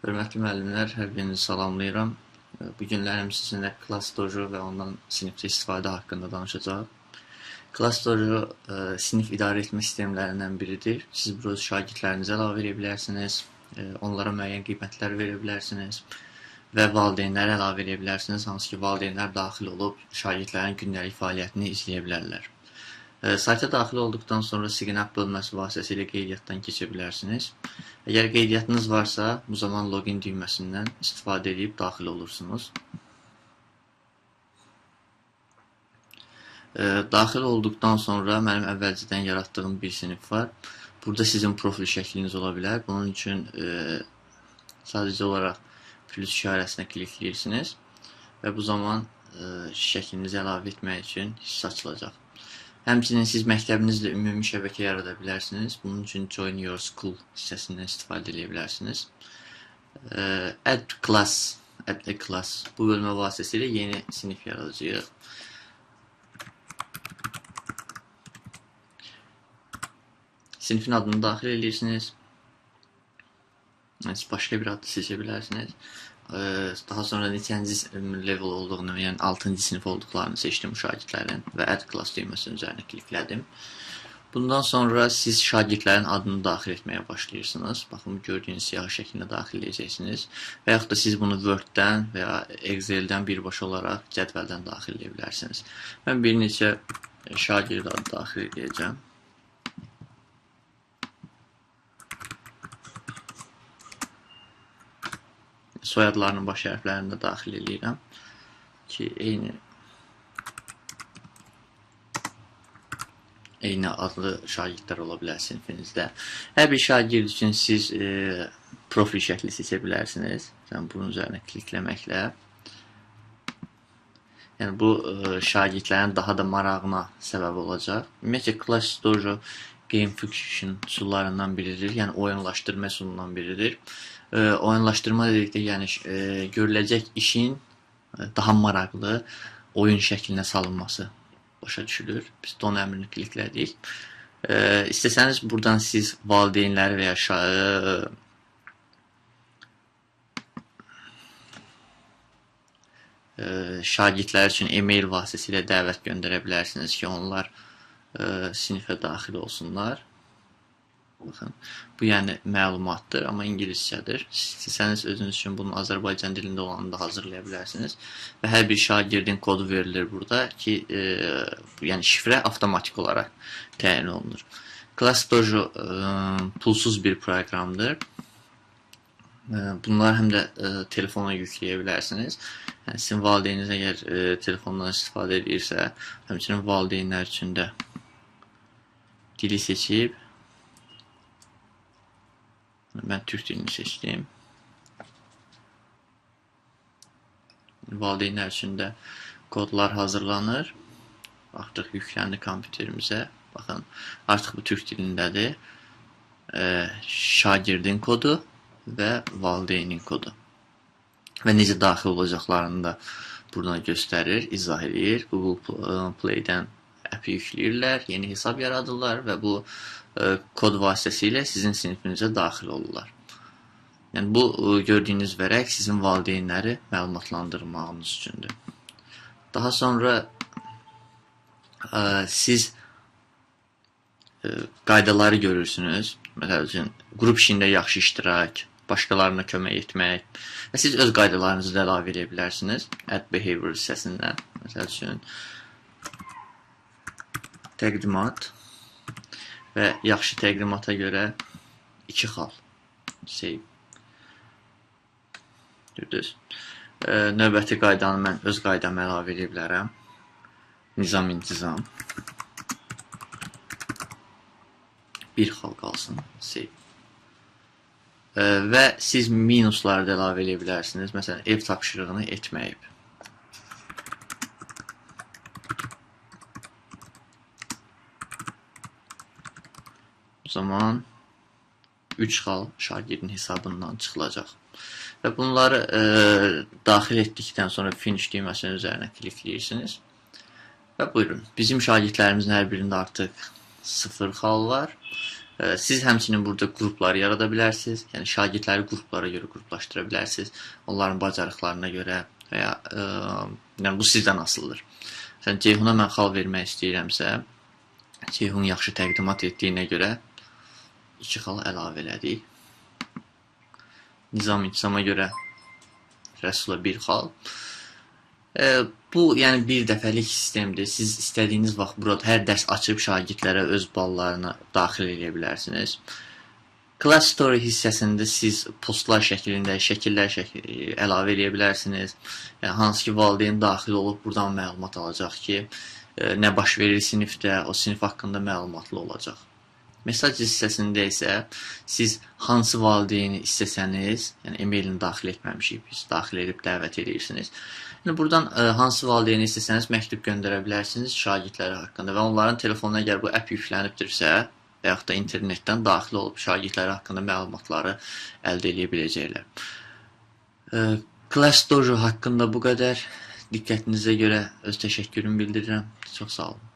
Hörmətli müəllimlər, hər birinizi salamlayıram. Bu günlərim sizinlə Class Dojo və ondan sinifdə istifadə haqqında danışacaq. Class Dojo sinif idarə etmə sistemlərindən biridir. Siz burada öz şagirdlərinizə əlavə edə bilərsiniz, onlara müəyyən qiymətlər verə bilərsiniz və valideynlərə əlavə edə bilərsiniz, hansı ki, valideynlər daxil olub şagirdlərin gündəlik fəaliyyətini izləyə bilərlər. Sayta daxil olduqdan sonra Signal bölməsi vasitəsilə qeydiyyatdan keçə bilərsiniz. Əgər qeydiyyatınız varsa, bu zaman login düyməsindən istifadə edib daxil olursunuz. Daxil olduqdan sonra mənim əvvəlcədən yaratdığım bir sinif var. Burada sizin profil şəkliniz ola bilər. Bunun üçün sadəcə olaraq plus işarəsinə klikləyirsiniz və bu zaman şəklinizi əlavə etmək üçün hissə açılacaq. Həmçinin siz məktəbinizlə ümumi şəbəkə yarada bilərsiniz. Bunun üçün Join Your School hissəsindən istifadə edə bilərsiniz. Add a class bu bölmə vasitəsilə yeni sinif yaradacağıq. Sinifin adını daxil edirsiniz. Siz başqa bir adı seçə bilərsiniz. Daha sonra neçənci level olduğunu, yəni 6-cı sinif olduqlarını seçdim şagirdlərin və Add Class düyməsinin üzərinə kliklədim. Bundan sonra siz şagirdlərin adını daxil etməyə başlayırsınız. Baxın, gördüyünüz siyahı şəklində daxil edəcəksiniz. Və yaxud da siz bunu Word-dən və ya Excel-dən birbaşa olaraq cədvəldən daxil edə bilərsiniz. Mən bir neçə şagird adı daxil edəcəm. Soyadlarının baş hərflərini də daxil edirəm ki, eyni adlı şagirdlər ola bilər sinifinizdə. Hər bir şagird üçün siz profil şəkli seçə bilərsiniz. Bunun üzərinə klikləməklə. Yəni, bu şagirdlərin daha da marağına səbəb olacaq. Ümumiyyətlə, Class Dojo gamification üsullarından biridir. Yəni, oyunlaşdırma üsulundan biridir. Oyunlaşdırma dedikdə, yəni görüləcək işin daha maraqlı oyun şəklinə salınması başa düşülür. Biz don əmrini kliklədik. İstəsəniz buradan siz valideynləri və ya şagirdlər üçün e-mail vasitəsilə dəvət göndərə bilərsiniz ki, onlar sinifə daxil olsunlar. Baxın, bu yəni məlumatdır, amma ingiliscədir. İstəsəniz özünüz üçün bunu Azərbaycan dilində olanı da hazırlaya bilərsiniz. Və hər bir şagirdin kodu verilir burada ki, yəni şifrə avtomatik olaraq təyin olunur. Class Dojo pulsuz bir proqramdır. Bunlar həm də telefona yükləyə bilərsiniz. Yəni, sizin valideyniniz əgər telefondan istifadə edirsə, həmçinin valideynlər üçün də dili seçib, mən türk dilini seçdim. Valideynlər üçün də kodlar hazırlanır. Artıq yükləndi kompüterimizə. Baxın, artıq bu türk dilindədir. Şagirdin kodu və valideynin kodu. Və necə daxil olacaqlarını da buradan göstərir, izah edir. Google Play-dən əpi yükləyirlər, yeni hesab yaradırlar və bu kod vasitəsilə sizin sinifinizə daxil olurlar. Yəni, bu gördüyünüz vərəq sizin valideynləri məlumatlandırmağınız üçündür. Daha sonra siz qaydaları görürsünüz. Məsəl üçün, qrup işində yaxşı iştirak, başqalarına kömək etmək və siz öz qaydalarınızı da əlavə edə bilərsiniz. Add Behavior hissəsindən. Məsəl üçün, təqdimat və yaxşı təqdimata görə 2 xal save. Gördünüz. Növbəti qaydanı mən öz qaydamı əlavə edə bilərəm. Nizam-intizam. 1 xal qalsın. Save. Və siz minusları da əlavə edə bilərsiniz. Məsələn, ev tapşırığını etməyib. Bu zaman 3 xal şagirdin hesabından çıxılacaq. Və bunları daxil etdikdən sonra finish düyməsinin üzərinə klikləyirsiniz. Və buyurun, bizim şagirdlərimizin hər birində artıq 0 xal var. Siz həmçinin burada qruplar yarada bilərsiniz. Yəni şagirdləri qruplara görə qruplaşdıra bilərsiniz. Onların bacarıqlarına görə və ya yəni bu sizdən asılıdır. Məsələn, Ceyhuna mən xal vermək istəyirəmsə, Ceyhun yaxşı təqdimat etdiyinə görə 2 xal əlavə elədik. Nizam-intizama görə Rəsula 1 xal. Bu, yəni bir dəfəlik sistemdir. Siz istədiyiniz vaxt burada hər dərs açıb şagirdlərə öz ballarını daxil edə bilərsiniz. Class Story hissəsində siz postlar şəklində, şəkillər əlavə edə bilərsiniz. Yəni, hansı ki, valideyn daxil olub buradan məlumat alacaq ki, nə baş verir sinifdə, o sinif haqqında məlumatlı olacaq. Mesaj hissəsində isə siz hansı valideyni istəsəniz, yəni e-mailini daxil etməmişik, biz daxil edib dəvət edirsiniz. Yəni, buradan hansı valideyni istəsəniz məktub göndərə bilərsiniz şagirdləri haqqında və onların telefonuna əgər bu app yüklənibdirsə və yaxud da internetdən daxil olub şagirdləri haqqında məlumatları əldə edə biləcəklər. Class Dojo haqqında bu qədər. Diqqətinizə görə öz təşəkkürümü bildirirəm. Çox sağ olun.